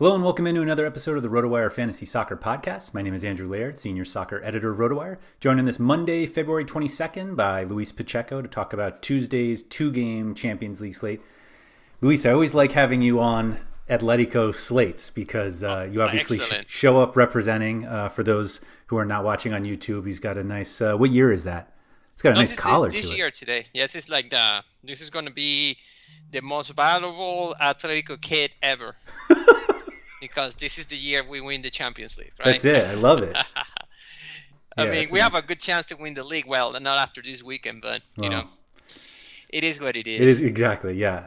Hello and welcome into another episode of the RotoWire Fantasy Soccer Podcast. My name is Andrew Laird, Senior Soccer Editor of RotoWire, joined on this Monday, February 22nd by Luis Pacheco to talk about Tuesday's two-game Champions League slate. Luis, I always like having you on Atletico slates because you obviously show up representing. For those who are not watching on YouTube, he's got a nice, what year is that? It's got a nice collar to it. This year today. Yes, it's like this is going to be the most valuable Atletico kit ever. Because this is the year we win the Champions League, right? That's it. I love it. I mean, we have a good chance to win the league. Well, not after this weekend, but, you know, it is what it is. It is, exactly, yeah.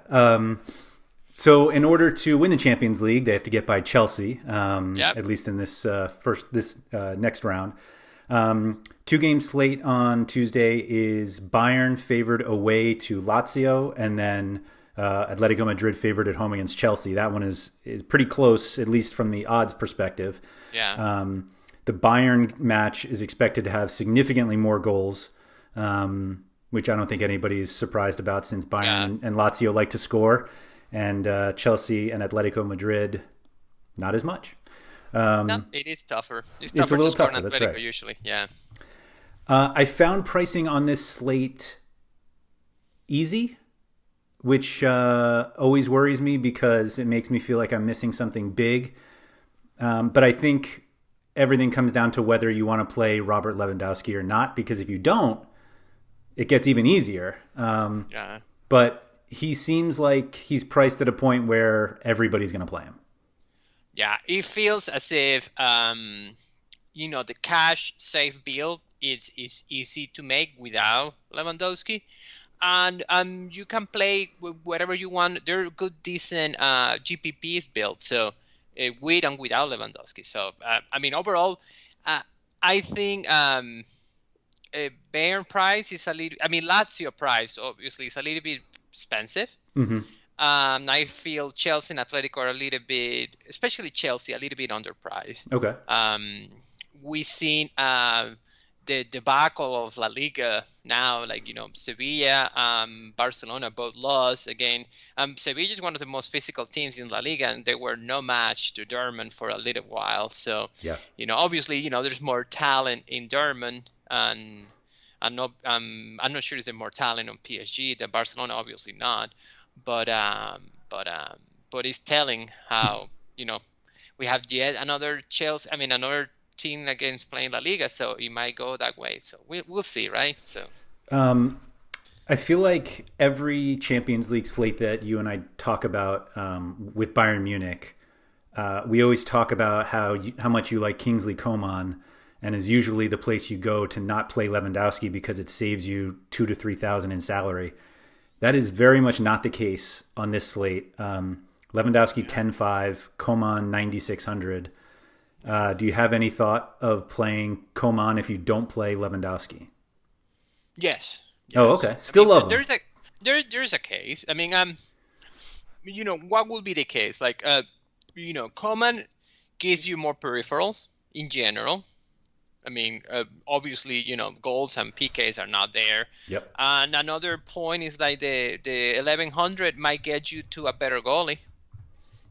So in order to win the Champions League, they have to get by Chelsea, at least in this next round. Two-game slate on Tuesday is Bayern favored away to Lazio, and then Atletico Madrid favored at home against Chelsea. That one is pretty close, at least from the odds perspective. Yeah. The Bayern match is expected to have significantly more goals, which I don't think anybody's surprised about since Bayern and Lazio like to score, and Chelsea and Atletico Madrid, not as much. No, it is tougher. It's tougher to score than Atletico usually. Yeah. I found pricing on this slate easy, which always worries me because it makes me feel like I'm missing something big. But I think everything comes down to whether you want to play Robert Lewandowski or not, because if you don't, it gets even easier. But he seems like he's priced at a point where everybody's going to play him. Yeah, it feels as if, the cash safe build is easy to make without Lewandowski. And you can play whatever you want. There are good, decent GPPs built, so with and without Lewandowski. So, overall, I think Bayern price is a little... Lazio price, obviously, is a little bit expensive. Mm-hmm. I feel Chelsea and Atletico are a little bit, especially Chelsea, a little bit underpriced. Okay. We've seen... the debacle of La Liga now, Sevilla, Barcelona both lost again. Sevilla is one of the most physical teams in La Liga, and they were no match to Dortmund for a little while. So, obviously, there's more talent in Dortmund, and I'm not sure there's more talent on PSG than Barcelona. Obviously not, but it's telling how we have yet another Chelsea. Another team against playing La Liga, so it might go that way. So we'll see, right? So I feel like every Champions League slate that you and I talk about with Bayern Munich, we always talk about how much you like Kingsley Coman, and is usually the place you go to not play Lewandowski because it saves you 2,000 to 3,000 in salary. That is very much not the case on this slate. Lewandowski 10.5, Coman 9,600. Do you have any thought of playing Coman if you don't play Lewandowski? Yes. Oh, okay. Still love him. There's a case. What will be the case? Coman gives you more peripherals in general. Obviously, goals and PKs are not there. Yep. And another point is the 1100 might get you to a better goalie,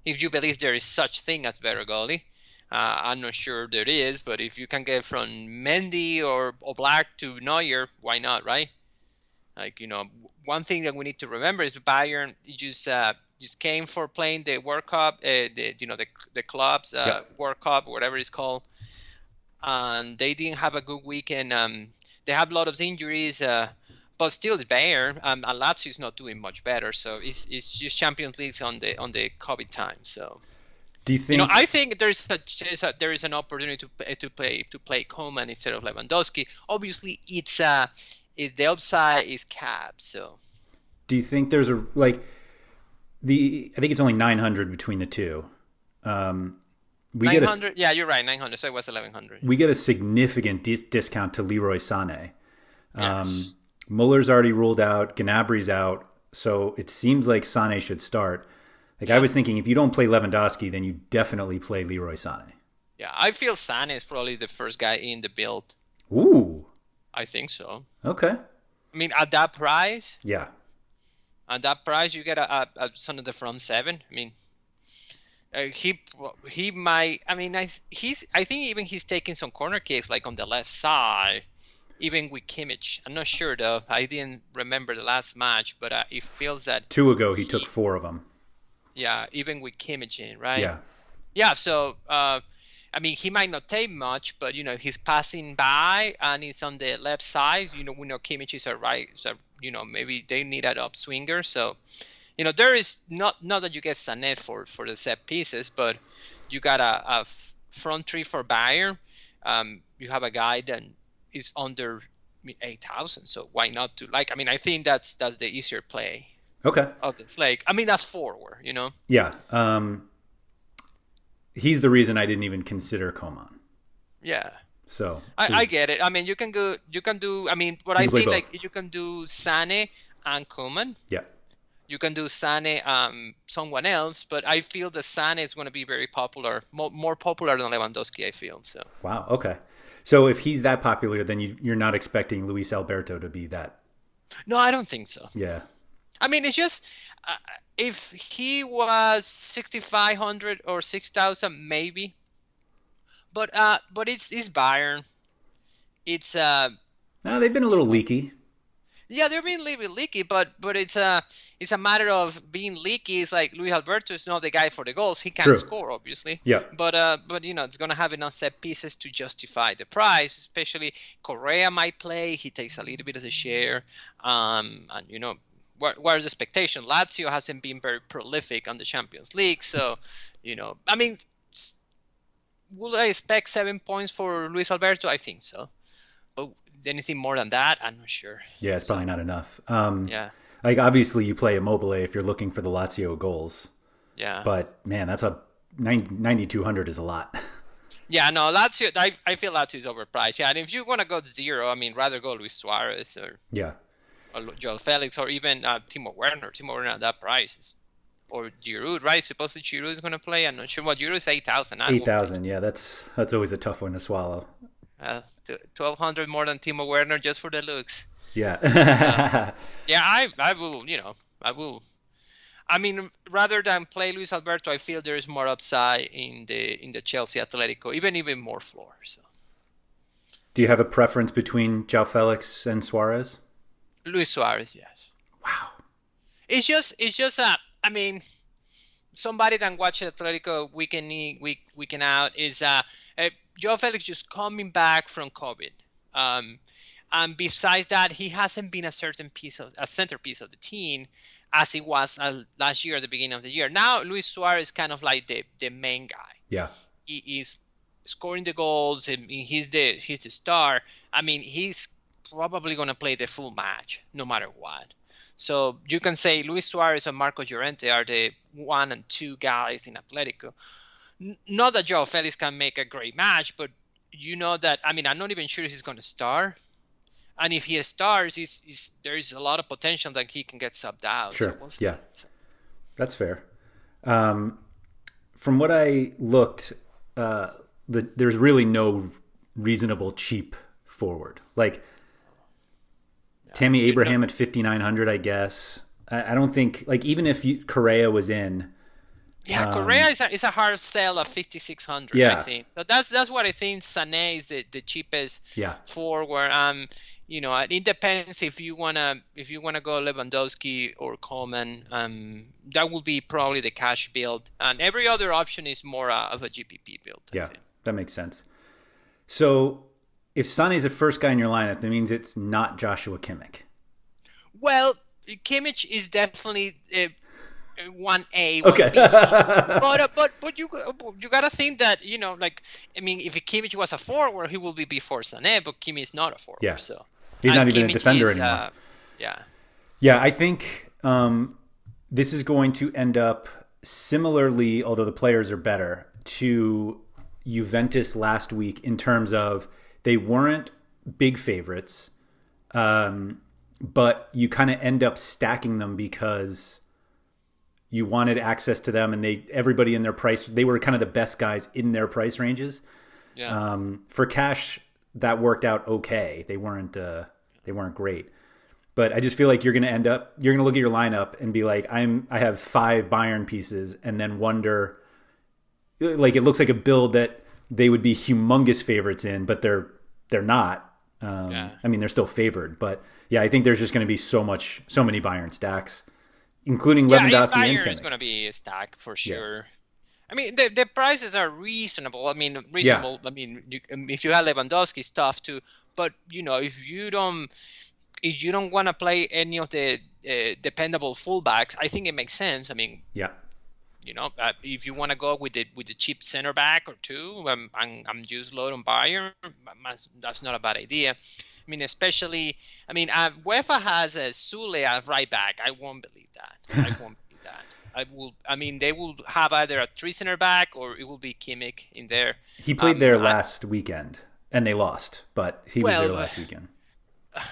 if you believe there is such thing as better goalie. I'm not sure there is, but if you can get from Mendy or Oblak to Neuer, why not, right? One thing that we need to remember is Bayern just came for playing the World Cup, the club's World Cup, whatever it's called, and they didn't have a good weekend. They have a lot of injuries, but still it's Bayern, and Lazio is not doing much better. So it's just Champions League on the COVID time. So. Do you think? I think there is an opportunity to play Coman instead of Lewandowski. Obviously, the upside is capped. So, do you think there's I think it's only 900 between the two. 900. Yeah, you're right. 900. So it was 1100. We get a significant discount to Leroy Sané. Yes. Muller's already ruled out. Gnabry's out. So it seems like Sané should start. I was thinking, if you don't play Lewandowski, then you definitely play Leroy Sané. Yeah, I feel Sané is probably the first guy in the build. Ooh. I think so. Okay. At that price. Yeah. At that price, you get a son of the front seven. He might. I mean, I think even he's taking some corner kicks like on the left side, even with Kimmich. I'm not sure though. I didn't remember the last match, but it feels that 2 ago he took 4 of them. Yeah, even with Kimmich in, right? Yeah. Yeah. So I mean, he might not take much, but he's passing by and he's on the left side. We know Kimmich is a right, so maybe they need an upswinger. So there is not that you get Sané for the set pieces, but you got a front three for Bayern. You have a guy that is under 8,000, so why not to I mean, I think that's the easier play. Okay. Of this I mean, that's forward, Yeah. He's the reason I didn't even consider Coman. Yeah. So I get it. I mean, you can do. I mean, what I think both. You can do Sané and Coman. Yeah. You can do Sané, someone else, but I feel that Sané is going to be very popular, more popular than Lewandowski. I feel so. Wow. Okay. So if he's that popular, then you're not expecting Luis Alberto to be that. No, I don't think so. Yeah. I mean, it's just if he was 6,500 or 6,000, maybe. But it's Bayern. It's no, they've been a little leaky. Yeah, they're being a little bit leaky, but it's a matter of being leaky. It's like Luis Alberto is not the guy for the goals. He can score, obviously. Yeah. But it's gonna have enough set pieces to justify the price. Especially Correa might play. He takes a little bit of the share. And what is the expectation? Lazio hasn't been very prolific on the Champions League, so I mean, would I expect 7 points for Luis Alberto? I think so, but anything more than that, I'm not sure. Yeah, it's probably not enough. Yeah. Like obviously you play Immobile if you're looking for the Lazio goals. Yeah. But man, that's 9,200 is a lot. Yeah, no, Lazio. I feel Lazio is overpriced. Yeah, and if you want to go to 0, I mean, rather go Luis Suarez or Joel Felix or even Timo Werner. Timo Werner at that price. Or Giroud, right? Supposedly Giroud is going to play. I'm not sure. What Giroud is 8,000. 8,000, yeah. That's always a tough one to swallow. 1,200 more than Timo Werner just for the looks. Yeah. Yeah, I will. I will. I mean, rather than play Luis Alberto, I feel there is more upside in the Chelsea Atletico, even more floor. So. Do you have a preference between João Felix and Suarez? Luis Suarez, yes. Wow. It's just I mean, somebody that watches Atletico week in out is João Felix just coming back from COVID. And besides that, he hasn't been a centerpiece of the team as he was last year at the beginning of the year. Now Luis Suarez is kind of like the main guy. Yeah. He is scoring the goals and he's the star. I mean, he's probably going to play the full match no matter what. So you can say Luis Suarez and Marco Llorente are the 1 and 2 guys in Atletico. Not that João Felix can make a great match, but that, I mean, I'm not even sure he's going to start. And if he stars, there is a lot of potential that he can get subbed out. Sure, so yeah. That's fair. From what I looked, there's really no reasonable cheap forward. Like, Tammy Abraham at 5,900, I guess. I don't think, like, even if Correa was in. Yeah, Correa is a hard sell at 5,600. Yeah. I think so. That's what I think. Sané is the cheapest forward. It depends if you wanna go Lewandowski or Coman. That will be probably the cash build, and every other option is more of a GPP build. Yeah, that makes sense. So, if Sané is the first guy in your lineup, that means it's not Joshua Kimmich. Well, Kimmich is definitely 1A. 1B. Okay. but you gotta think that I mean, if Kimmich was a forward, he will be before Sané, but Kimmich is not a forward. Yeah. So he's not even Kimmich a defender is, anymore. Yeah. Yeah, I think this is going to end up similarly, although the players are better, to Juventus last week in terms of they weren't big favorites, but you kind of end up stacking them because you wanted access to them, and everybody in their price, they were kind of the best guys in their price ranges. Yeah. For cash, that worked out okay. They weren't great, but I just feel like you're going to look at your lineup and be like, I have 5 Bayern pieces, and then wonder like it looks like a build that they would be humongous favorites in, but they're not. I mean, they're still favored, but yeah, I think there's just going to be so many Bayern stacks, including Lewandowski and Bayern Kimmich. is going to be a stack for sure. Yeah. I mean, the prices are reasonable. I mean, reasonable. Yeah. I mean, if you have Lewandowski, it's tough too. But if you don't want to play any of the dependable fullbacks, I think it makes sense. I mean, yeah. If you want to go with the cheap center back or two, I'm just low on Bayern. That's not a bad idea. I mean, especially, UEFA has a Sule at right back. I won't believe that. They will have either a 3 center back or it will be Kimmich in there. He played there last weekend and they lost, but he was there last weekend.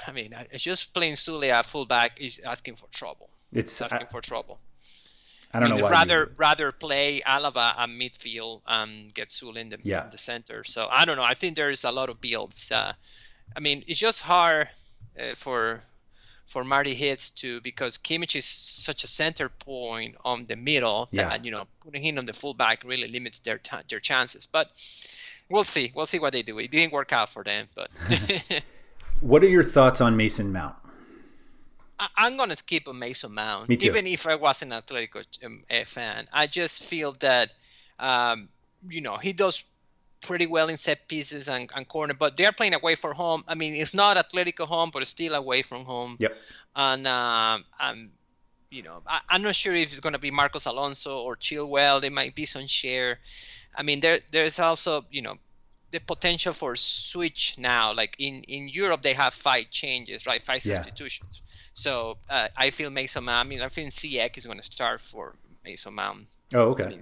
I mean, just playing Sule at fullback is asking for trouble. It's asking for trouble. I don't know why. Rather play Alaba at midfield and get Sule in the center. So I don't know. I think there's a lot of builds. It's just hard for Marty Hitz because Kimmich is such a center point on the middle that putting him on the fullback really limits their chances. But we'll see. We'll see what they do. It didn't work out for them, but. What are your thoughts on Mason Mount? I'm going to skip a Mason Mount, Me too. Even if I wasn't an Atletico fan. I just feel that, he does pretty well in set pieces and corner, but they're playing away from home. I mean, it's not Atletico home, but it's still away from home. Yep. And, I'm not sure if it's going to be Marcos Alonso or Chilwell. There might be some share. I mean, there's also, the potential for switch now. Like in Europe, they have 5 changes, right? 5 substitutions. So I feel Mason Mount. I think CX is going to start for Mason Mount. Oh, okay.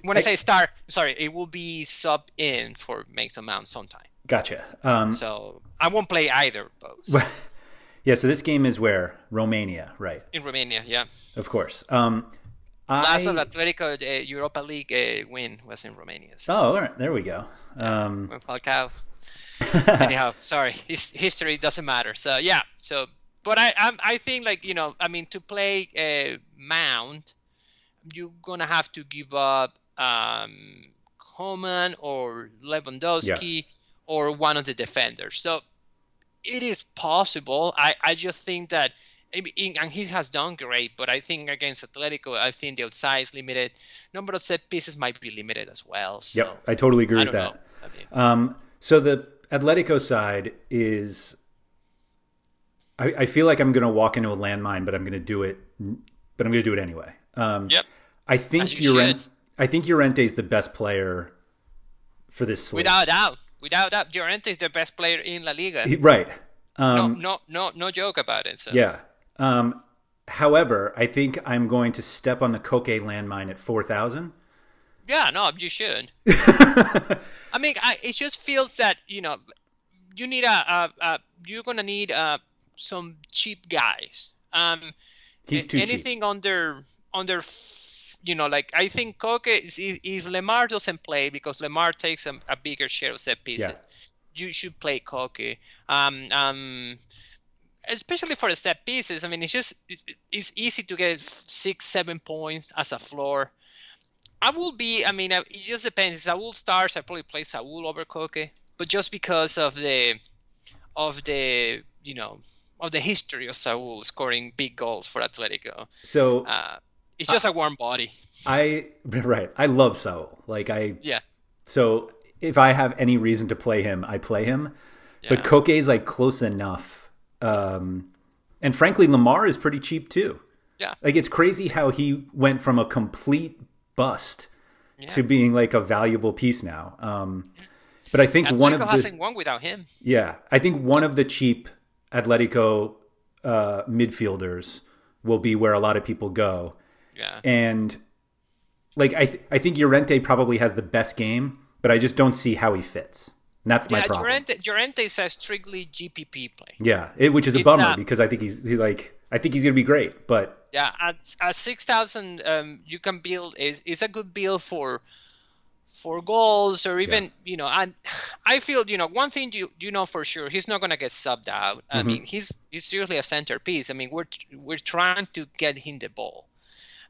When I say start, sorry, it will be sub in for Mason Mount sometime. Gotcha. So I won't play either of those. Yeah. So this game is where? Romania, right? In Romania, yeah. Of course. Last of Atletico Europa League win was in Romania. So. Oh, all right. There we go. Falcao. Anyhow, sorry, history doesn't matter. So yeah. But I think to play Mount, you're gonna have to give up Coman or Lewandowski or one of the defenders. So it is possible. I just think that. And he has done great, but I think against Atletico, I think the outside is limited. Number of set pieces might be limited as well. So, yep, I totally agree with that. So the Atletico side is, I feel like I'm going to walk into a landmine, but I'm going to do it. But I'm going to do it anyway. Yep. I think Llorente is the best player for this slate. Without doubt, Llorente is the best player in La Liga. Right. No joke about it. So. Yeah. However, I think I'm going to step on the Koke landmine at 4,000. Yeah, no, you should. It just feels that you need you're gonna need some cheap guys. He's too anything cheap. under I think Koke if Lemar doesn't play because Lemar takes a bigger share of set pieces, you should play Koke. Especially for the set pieces. It's easy to get 6-7 points as a floor. It just depends. If Saul starts, I probably play Saul over Koke, but just because of the history of Saul scoring big goals for Atletico. So it's just a warm body. I love Saul. So if I have any reason to play him, I play him. Yeah. But Koke is close enough. And frankly, Lamar is pretty cheap too. Yeah. It's crazy how he went from a complete bust to being a valuable piece now. But I think Atletico hasn't won without him. Yeah. I think one of the cheap Atletico midfielders will be where a lot of people go. Yeah. And I think Llorente probably has the best game, but I just don't see how he fits. And that's my problem. Llorente is a strictly GPP play. Yeah, which is a bummer because I think he's going to be great. But yeah, at 6,000, you can build is a good build for goals or even and I feel one thing you know for sure he's not going to get subbed out. I mean he's seriously a centerpiece. I mean we're trying to get him the ball.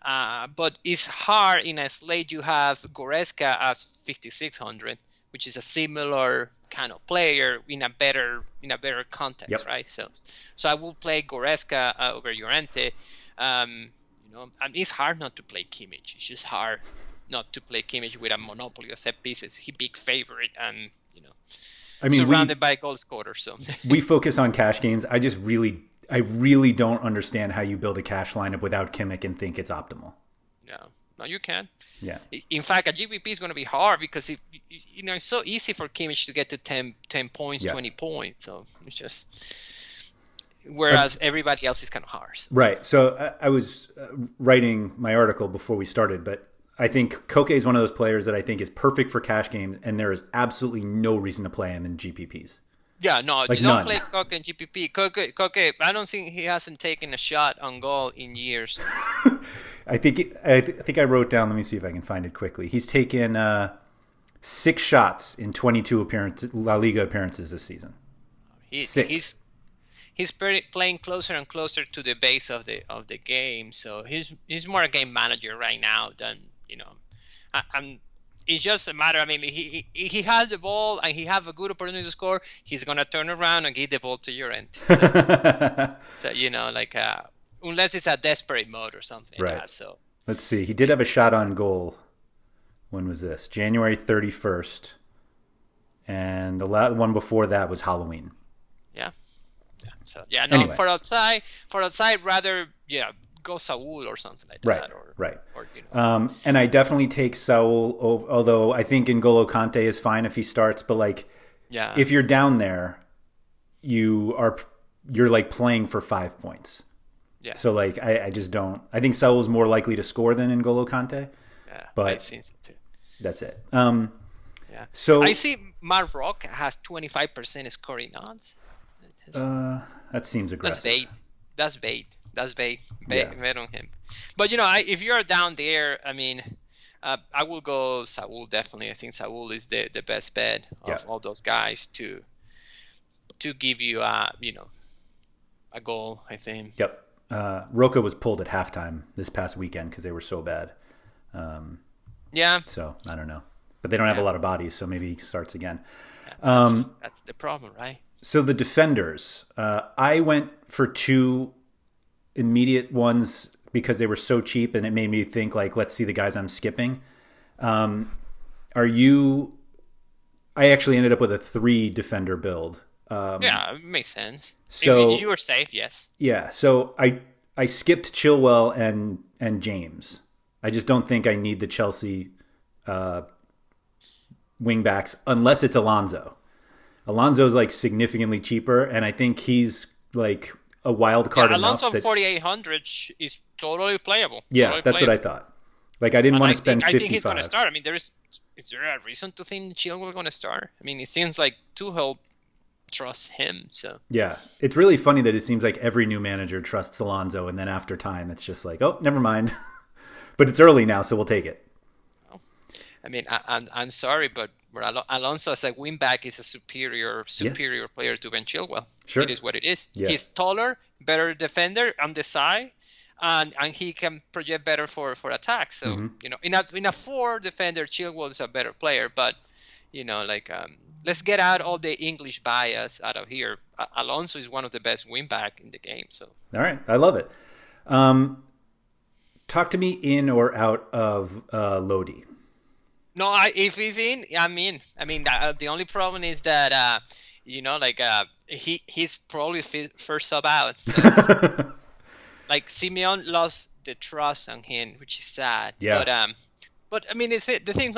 But it's hard in a slate. You have Goretzka at 5,600, which is a similar kind of player in a better context, Yep. right? So I will play Goretzka over Llorente. And it's hard not to play Kimmich. It's just hard not to play Kimmich with a monopoly of set pieces. He big favorite, and surrounded by goal scorers. So we focus on cash games. I really don't understand how you build a cash lineup without Kimmich and think it's optimal. No, you can. Yeah. In fact, a GPP is going to be hard because it's so easy for Kimmich to get to 10 points, 20 points. So it's just, whereas everybody else is kind of hard. So. Right. So I was writing my article before we started, but I think Koke is one of those players that I think is perfect for cash games, and there is absolutely no reason to play him in GPPs. Yeah, no, like you don't none. play Koke in GPP. Koke, I don't think he hasn't taken a shot on goal in years. I think I wrote down. Let me see if I can find it quickly. He's taken 6 shots in 22 La Liga appearances this season. 6. He's playing closer and closer to the base of the game. So he's more a game manager right now than it's just a matter. I mean, he has the ball and he have a good opportunity to score. He's gonna turn around and give the ball to your end. So unless it's a desperate mode or something like that. So let's see. He did have a shot on goal. When was this? January 31st, and the one before that was Halloween. Yeah. So no. Anyway. For outside, rather go Saul or something like that. Right. And I definitely take Saul, although I think N'Golo Kante is fine if he starts. But if you're down there, you're like playing for 5 points. Yeah. So I just don't. I think Saul is more likely to score than N'Golo Kante. Yeah, but I've seen so too. That's it. So I see Marrock has 25% scoring odds. That seems aggressive. That's bait. Bet on him. But if you're down there, I mean, I will go Saul definitely. I think Saul is the best bet of all those guys to give you a goal. I think. Yep. Roca was pulled at halftime this past weekend because they were so bad. So I don't know, but they don't have a lot of bodies, so maybe he starts again. That's the problem, right? So the defenders, I went for 2 immediate ones because they were so cheap, and it made me think let's see the guys I'm skipping. I actually ended up with a 3 defender build. It makes sense. So if you were safe, yes. Yeah. So I skipped Chilwell and James. I just don't think I need the Chelsea wingbacks unless it's Alonso. Alonso's significantly cheaper, and I think he's a wild card. Alonso 4,800 is totally playable. Yeah, that's what I thought. I didn't want to spend 55. I think he's going to start. I mean, is there a reason to think Chilwell is going to start? I mean, it seems like Tuchel trusts him. So yeah, it's really funny that it seems like every new manager trusts Alonso, and then after time, it's just oh, never mind. But it's early now, so we'll take it. I mean, I'm sorry, but Alonso as a wingback is a superior player to Ben Chilwell. Sure. It is what it is. Yeah. He's taller, better defender on the side, and he can project better for attack. So in a 4 defender, Chilwell is a better player. But let's get out all the English bias out of here. Alonso is one of the best wingback in the game. So all right, I love it. Talk to me in or out of Lodi. No, if he's in, I'm in. I mean, the only problem is that he's probably first sub out. So, Simeone lost the trust on him, which is sad. Yeah. But I mean, the thing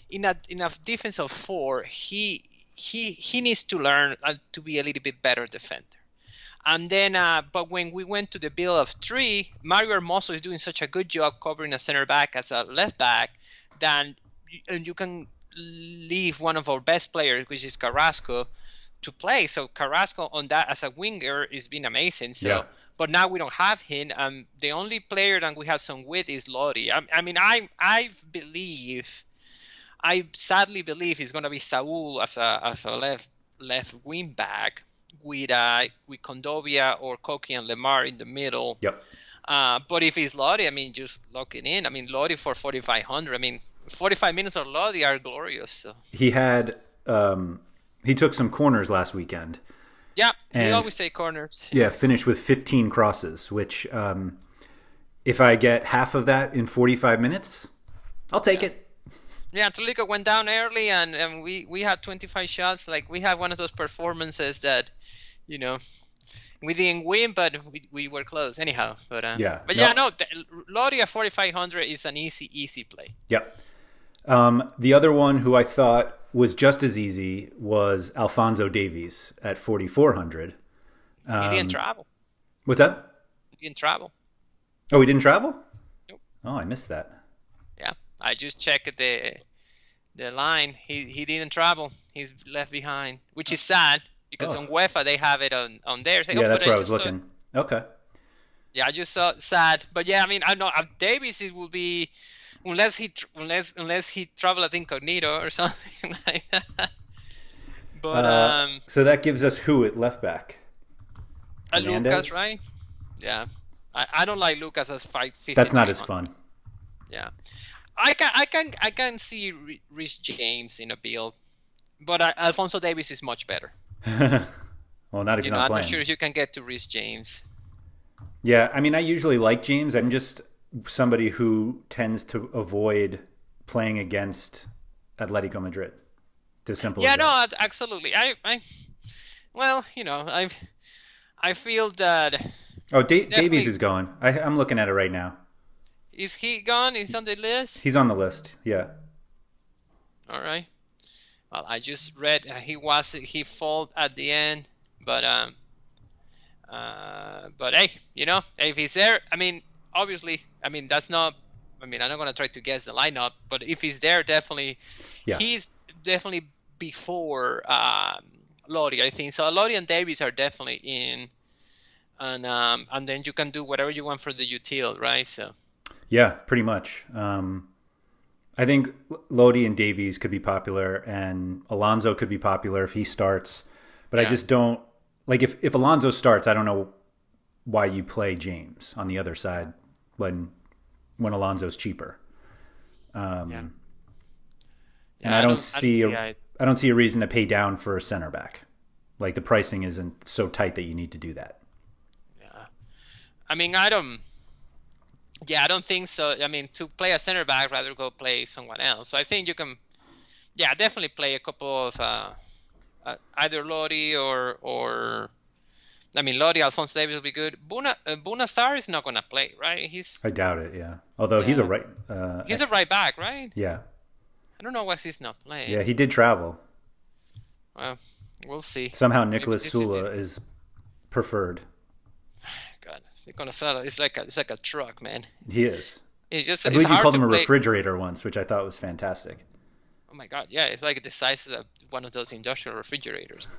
in a defense of 4, he needs to learn to be a little bit better defender. And then, but when we went to the build of 3, Mario Hermoso is doing such a good job covering a center back as a left back. And you can leave one of our best players, which is Carrasco, to play. So Carrasco on that as a winger is been amazing. So, but now we don't have him. The only player that we have some with is Lodi. I mean, I sadly believe he's going to be Saul as a left wing back with Condovia or Koki and Lemar in the middle. Yep. But if it's Lottie, I mean, just lock it in. I mean, Lottie for 4,500. I mean, 45 minutes of Lottie are glorious. So. He had he took some corners last weekend. Yeah, he always say corners. Yeah, finished with 15 crosses, which if I get half of that in 45 minutes, I'll take it. Yeah, Atletico went down early, and we had 25 shots. Like, we had one of those performances that, we didn't win, but we were close anyhow. But Lottie at 4,500 is an easy play. Yep. The other one who I thought was just as easy was Alphonso Davies at 4,400. He didn't travel. What's that? He didn't travel. Oh, he didn't travel? Nope. Oh, I missed that. Yeah, I just checked the line. He didn't travel. He's left behind, which is sad because on UEFA they have it on there. That's where I was looking. Okay. Yeah, I just saw sad, but yeah, I mean, I know Davies it will be unless he travels incognito or something like that. But so that gives us who at left back? Lucas, right? Yeah, I don't like Lucas as 550. That's not as fun. Yeah, I can see Rhys James in a build, but Alphonso Davies is much better. Well, not if he's not playing. I'm not sure if you can get to Rhys James. Yeah, I mean, I usually like James. I'm just somebody who tends to avoid playing against Atletico Madrid. It's as simple as that. No, absolutely. I feel that. Oh, Davies is going. I'm looking at it right now. Is he gone? He's on the list? He's on the list, yeah. All right. Well, I just read he fell at the end, but hey, if he's there, I mean, obviously, I mean, that's not, I mean, I'm not going to try to guess the lineup, but if he's there, definitely, he's definitely before Lottie, I think. So Lottie and Davies are definitely in, and then you can do whatever you want for the util, right? So. Yeah, pretty much. I think Lottie and Davies could be popular, and Alonso could be popular if he starts. But I just don't like if Alonso starts. I don't know why you play James on the other side when Alonso's cheaper. And I don't see a reason to pay down for a center back. Like, the pricing isn't so tight that you need to do that. Yeah, I mean, I don't think so. I mean, to play a center back, rather go play someone else. So I think you can, definitely play a couple of either Lottie or I mean, Lottie, Alphonso Davies will be good. Bunasar is not going to play, right? I doubt it, yeah. Although he's a right... he's a right back, right? Yeah. I don't know why he's not playing. Yeah, he did travel. Well, we'll see. Somehow Nicolas Sula is preferred. God, they're gonna sell it. It's like a truck, man. He is. I believe you called him a refrigerator once, which I thought was fantastic. Oh my God, yeah, it's like the size of one of those industrial refrigerators.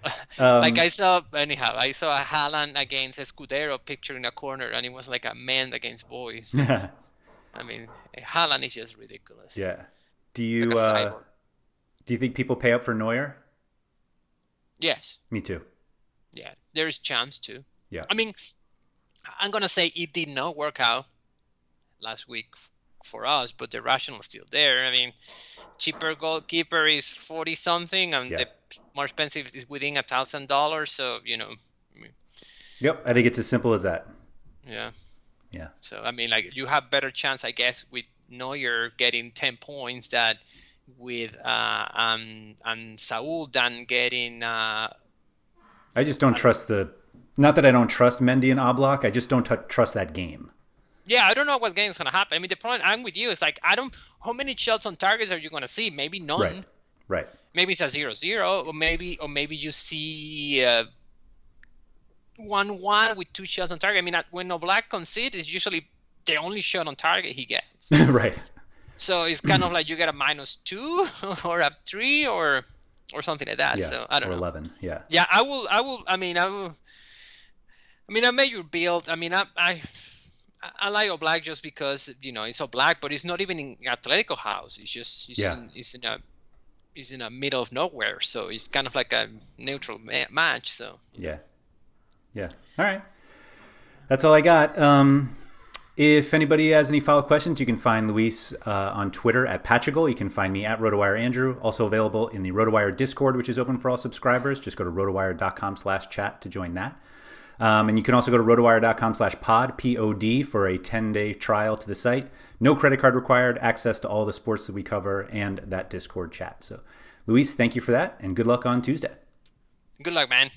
I saw a Haaland against Escudero picture in a corner, and it was like a man against boys. I mean, Haaland is just ridiculous. Yeah. Do you think people pay up for Neuer? Yes. Me too. Yeah, there is chance to. Yeah. I mean, I'm going to say it did not work out last week for us, but the rationale is still there. I mean, cheaper goalkeeper is 40-something, and the more expensive is within $1,000. So, Yep, I think it's as simple as that. Yeah. Yeah. So, I mean, like, you have better chance, I guess, with Neuer getting 10 points that with and Saul than getting... I just don't trust Not that I don't trust Mendy and Oblak, I just don't trust that game. Yeah, I don't know what game is going to happen. I mean, the point I'm with you is like, how many shots on targets are you going to see? Maybe none. Right. Maybe it's a 0-0, or maybe you see 1-1 with 2 shots on target. I mean, when Oblak concedes, it's usually the only shot on target he gets. Right. So it's kind of like you get a -2 or a 3 or something like that. Yeah, so I don't know. 11. Yeah. Yeah, I will. I mean, I made your build. I mean, I like Oblak just because it's Oblak, but it's not even in Atletico house. It's just it's in a middle of nowhere, so it's kind of like a neutral match. So yeah. All right. That's all I got. If anybody has any follow-up questions, you can find Luis on Twitter at Pacheco. You can find me at RotoWire Andrew. Also available in the RotoWire Discord, which is open for all subscribers. Just go to rotowire.com/chat to join that. And you can also go to rotowire.com/pod, P-O-D, for a 10-day trial to the site. No credit card required, access to all the sports that we cover, and that Discord chat. So, Luis, thank you for that, and good luck on Tuesday. Good luck, man.